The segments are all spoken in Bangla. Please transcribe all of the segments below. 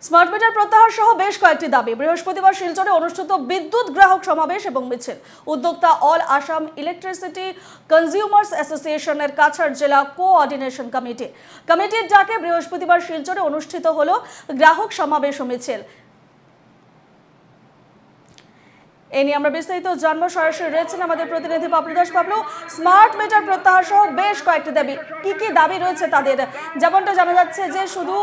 স্মার্ট মিটার প্রত্যাহার সহ বেশ কয়েকটি দাবি। বৃহস্পতিবার শিলচরে অনুষ্ঠিত বিদ্যুৎ গ্রাহক সমাবেশ এবং মিছিল। উদ্যোক্তা অল আসাম ইলেকট্রিসিটি কনজিউমার্স অ্যাসোসিয়েশনের কাছাড় জেলা কোঅর্ডিনেশন কমিটির ডাকে বৃহস্পতিবার শিলচরে অনুষ্ঠিত হলো গ্রাহক সমাবেশ ও মিছিল। এ নিয়ে আমরা বিস্তারিত জানবো। সরাসরি রয়েছেন আমাদের প্রতিনিধি পাপলু দাস। পাপলু, স্মার্ট মিটার প্রত্যাহার সহ বেশ কয়েকটি দাবি, কি কি দাবি রয়েছে তাদের? যেমনটা জানা যাচ্ছে যে শুধু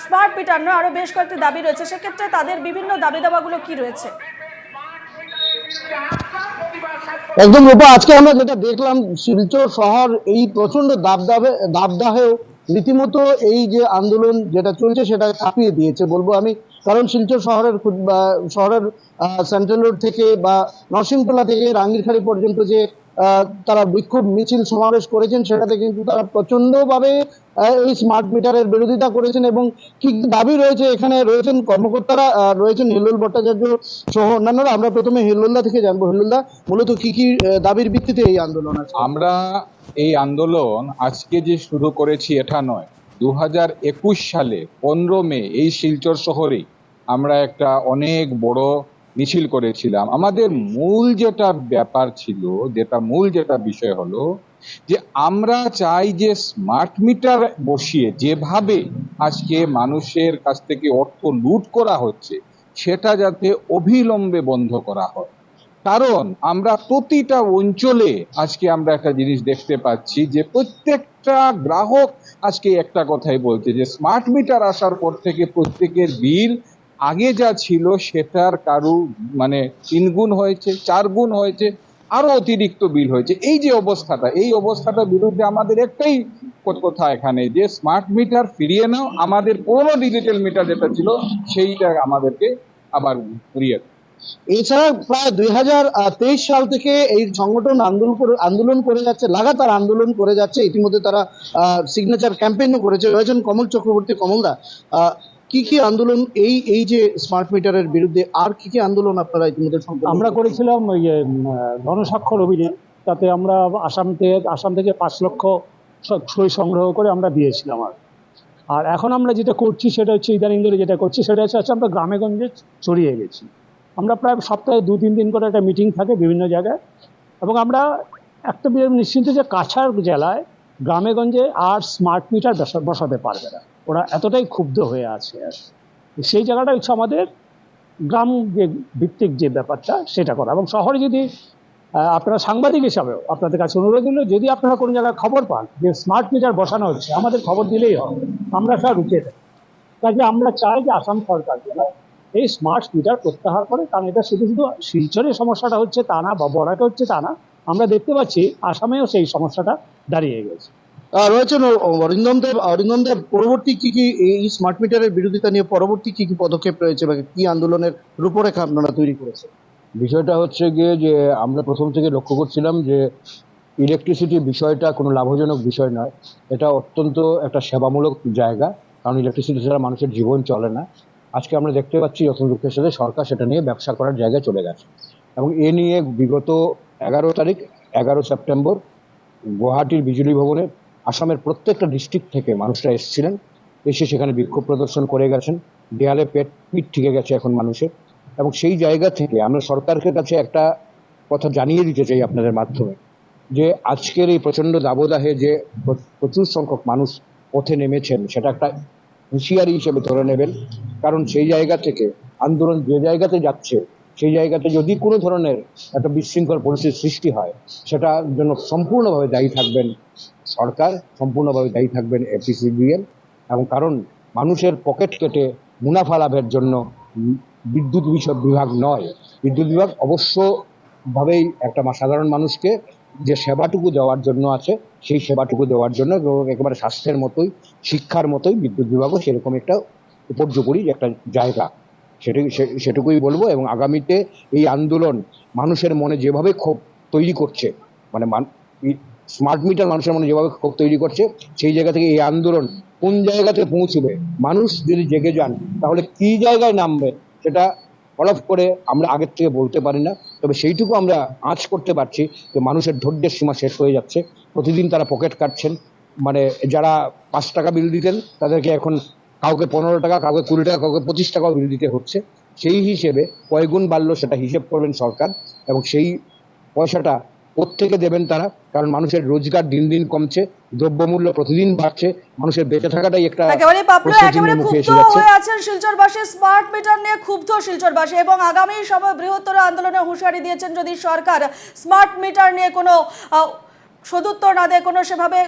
স্মার্ট মিটার নয়, আরো বেশ কয়েকটি দাবি রয়েছে, সেক্ষেত্রে তাদের বিভিন্ন দাবি দাবাগুলো কি রয়েছে? একদম রূপা, আজকে আমরা যেটা দেখলাম শিলচর শহর এই প্রচন্ড দাবদাহে রীতিমতো এই যে আন্দোলন যেটা চলছে সেটা কাঁপিয়ে দিয়েছে বলবো আমি। কারণ শিলচর শহরের সেন্ট্রাল রোড থেকে বা নরসিংতলা থেকে রাঙ্গিরখাড়ি পর্যন্ত যে তারা বিক্ষোভ মিছিল সমাবেশ করেছেন, সেটাতে কিন্তু তারা প্রচন্ডভাবে এই স্মার্ট মিটারের বিরোধিতা করেছেন। এবং কি দাবি রয়েছে, এখানে রয়েছেন কর্মকর্তারা, রয়েছেন হিল্লোল ভট্টাচার্য সহ অন্যান্যরা। আমরা প্রথমে হিল্লোলদা থেকে জানবো। হিল্লোলদা, মূলত কি কি দাবির ভিত্তিতে এই আন্দোলন আছে? আমরা এই আন্দোলন আজকে যে শুরু করেছি এটা নয়, 2021 সালে 15 মে এই শিলচর শহরে আমরা একটা অনেক বড় মিছিল করেছিলাম। আমাদের মূল যেটা ব্যাপার ছিল, যেটা বিষয় হলো যে আমরা চাই যে স্মার্ট মিটার বসিয়ে যেভাবে আজকে মানুষের কাছ থেকে অর্থ লুট করা হচ্ছে সেটা যাতে অবিলম্বে বন্ধ করা হয়। কারণ আমরা প্রতিটা অঞ্চলে আজকে আমরা একটা জিনিস দেখতে পাচ্ছি যে প্রত্যেকটা গ্রাহক আজকে একটা কথাই বলছে যে স্মার্ট মিটার আসার পর থেকে প্রত্যেকের বিল আগে যা ছিল সেটার মানে 3 গুণ হয়েছে, 4 গুণ হয়েছে, আরো অতিরিক্ত বিল হয়েছে। এই অবস্থাটার বিরুদ্ধে আমাদের একটাই কথা এখানে যে স্মার্ট মিটার ফিরিয়ে নাও, আমাদের পুরনো ডিজিটাল মিটার যেটা ছিল সেইটা আমাদেরকে আবার ফিরিয়ে দাও। এছাড়া প্রায় 2023 সাল থেকে এই সংগঠন আন্দোলন করে যাচ্ছে, লাগাতার আন্দোলন করে যাচ্ছে। ইতিমধ্যে তারা সিগনেচার ক্যাম্পেইনও করেছে। রয়েছেন কমল চক্রবর্তী। কমলদা, কি কি আন্দোলন এই যে স্মার্ট মিটারের বিরুদ্ধে, আর কি কি আন্দোলন আপনারা ইতিমধ্যে আমরা করেছিলাম? গণস্বাক্ষর অভিযান, তাতে আমরা আসাম থেকে 5 লক্ষ সই সংগ্রহ করে আমরা দিয়েছিলাম। আর এখন আমরা যেটা করছি সেটা হচ্ছে, ইদানিং ধরে যেটা করছি সেটা হচ্ছে আমরা গ্রামে গঞ্জে ছড়িয়ে গেছি। আমরা প্রায় সপ্তাহে 2-3 দিন করে একটা মিটিং থাকে বিভিন্ন জায়গায়, এবং আমরা একটা নিশ্চিন্ত যে কাছাড় জেলায় গ্রামে গঞ্জে আর স্মার্ট মিটার বসাতে পারবে না, ওরা এতটাই ক্ষুব্ধ হয়ে আছে। আর সেই জায়গাটা হচ্ছে আমাদের গ্রাম ভিত্তিক যে ব্যাপারটা সেটা করা। এবং শহরে যদি আপনারা সাংবাদিক হিসাবেও আপনাদের কাছে অনুরোধ হলো, যদি আপনারা কোনো জায়গায় খবর পান যে স্মার্ট মিটার বসানো হচ্ছে, আমাদের খবর দিলেই হবে, আমরা সব রুখে দেব। কাজে আমরা চাই যে আসাম সরকার যেন এই স্মার্ট মিটার প্রত্যাহার করে। কারণ এটা শুধু শিলচরের সমস্যাটা হচ্ছে তা না, বা বরাকে হচ্ছে তা না, আমরা দেখতে পাচ্ছি আসামেও সেই সমস্যাটা দাঁড়িয়ে গেছে। রয়েছেন অরিন্দম দেব, পরবর্তী কি কি এই স্মার্ট মিটারের বিরোধিতা নিয়ে পরবর্তী কি কি পদক্ষেপ রয়েছে বা কি আন্দোলনের রূপরেখা আপনারা তৈরি করেছেন? বিষয়টা হচ্ছে গিয়ে যে আমরা প্রথম থেকে লক্ষ্য করছিলাম যে ইলেকট্রিসিটি বিষয়টা কোনো লাভজনক বিষয় নয়। এটা অত্যন্ত একটা সেবামূলক জায়গা, কারণ ইলেকট্রিসিটি ছাড়া মানুষের জীবন চলে না। আজকে আমরা দেখতে পাচ্ছি যত দুঃখের সাথে সরকার সেটা নিয়ে ব্যবসা করার জায়গায় চলে গেছে। এবং এ নিয়ে বিগত 11 সেপ্টেম্বর গুয়াহাটির বিজুলি ভবনে আসামের প্রত্যেকটা ডিস্ট্রিক্ট থেকে মানুষরা এসেছিলেন, এসে সেখানে বিক্ষোভ প্রদর্শন করে গেছেন। দেয়ালে পিঠ ঠেকে গেছে এখন মানুষের। এবং সেই জায়গা থেকে আমরা সরকারের কাছে একটা কথা জানিয়ে দিতে চাই আপনাদের মাধ্যমে, যে আজকের এই প্রচন্ড দাবদাহে যে প্রচুর সংখ্যক মানুষ পথে নেমেছেন সেটা একটা হুঁশিয়ারি হিসেবে ধরে নেবেন। কারণ সেই জায়গা থেকে আন্দোলন যে জায়গাতে যাচ্ছে, সেই জায়গাতে যদি কোনো ধরনের একটা বিশৃঙ্খল পরিস্থিতির সৃষ্টি হয়, সেটার জন্য সম্পূর্ণভাবে দায়ী থাকবেন সরকার, সম্পূর্ণভাবে দায়ী থাকবেন এপিসিবিএল। এবং কারণ মানুষের পকেট কেটে মুনাফা লাভের জন্য বিদ্যুৎ বিভাগ নয়, বিদ্যুৎ বিভাগ অবশ্যভাবেই একটা সাধারণ মানুষকে যে সেবাটুকু দেওয়ার জন্য আছে, সেই সেবাটুকু দেওয়ার জন্য, একেবারে স্বাস্থ্যের মতোই, শিক্ষার মতোই বিদ্যুৎ বিভাগও সেরকম একটা উপর্যুপরি একটা জায়গা। সেটুকুই বলবো। এবং আগামীতে এই আন্দোলন মানুষের মনে যেভাবে ক্ষোভ তৈরি করছে, মানে স্মার্ট মিটার মানুষের মনে যেভাবে ক্ষোভ তৈরি করছে, সেই জায়গা থেকে এই আন্দোলন কোন জায়গাতে পৌঁছবে, মানুষ যদি জেগে যান তাহলে কি জায়গায় নামবে সেটা হলফ করে আমরা আগের থেকে বলতে পারি না। তবে সেইটুকু আমরা আঁচ করতে পারছি যে মানুষের ধৈর্যের সীমা শেষ হয়ে যাচ্ছে। প্রতিদিন তারা পকেট কাটছেন, মানে যারা 5 টাকা বিল দিতেন তাদেরকে এখন কাউকে 15 টাকা, কাউকে 20 টাকা, কাউকে 25 টাকাও বিল দিতে হচ্ছে। সেই হিসেবে কয় গুণ বাড়লো সেটা হিসেব করবেন সরকার, এবং সেই পয়সাটা কোত্থেকে দেবেন তারা, কারণ মানুষের রোজগার দিন দিন কমছে, দ্রব্যমূল্য প্রতিদিন বাড়ছে, মানুষের বেঁচে থাকাটাই একটা একেবারে পাবলো প্রশ্ন একেবারে চিহ্নের মুখে ক্ষুব্ধ এসে যাচ্ছে। হয়ে আছেন শিলচরবাসী, স্মার্ট মিটার নিয়ে ক্ষুব্ধ শিলচরবাসী এবং আগামী সময় বৃহত্তর আন্দোলনের হুঁশিয়ারি দিয়েছেন যদি সরকার স্মার্ট মিটার নিয়ে কোনো সদুত্তর না দেয়, কোনো সেভাবে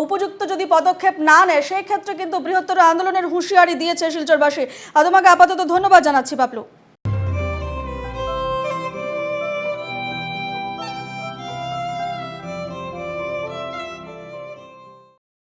উপযুক্ত যদি পদক্ষেপ না নেয়, সেই ক্ষেত্রে কিন্তু বৃহত্তর আন্দোলনের হুঁশিয়ারি দিয়েছে শিলচরবাসী। তোমাকে আপাতত ধন্যবাদ জানাচ্ছি পাবলু।